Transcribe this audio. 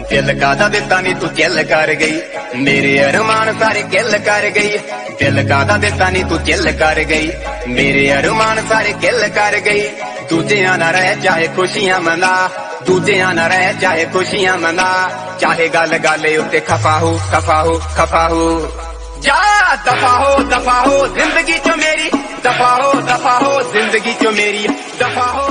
दिल कादा दिता नी तू चिल कर गई, मेरे अरमान सारे किल कर गई। दिल कादा दिता नी तू चिल कर गई, मेरे अरमान सारे किल कर गई। दूजियां ना रह चाहे खुशियां मना, दूजियां ना रह चाहे खुशियां मना, चाहे गल गल उत्ते खफा हो खफा हो खफा हो। जा दफा हो जिंदगी चो मेरी, दफा हो जिंदगी चो मेरी, दफा हो।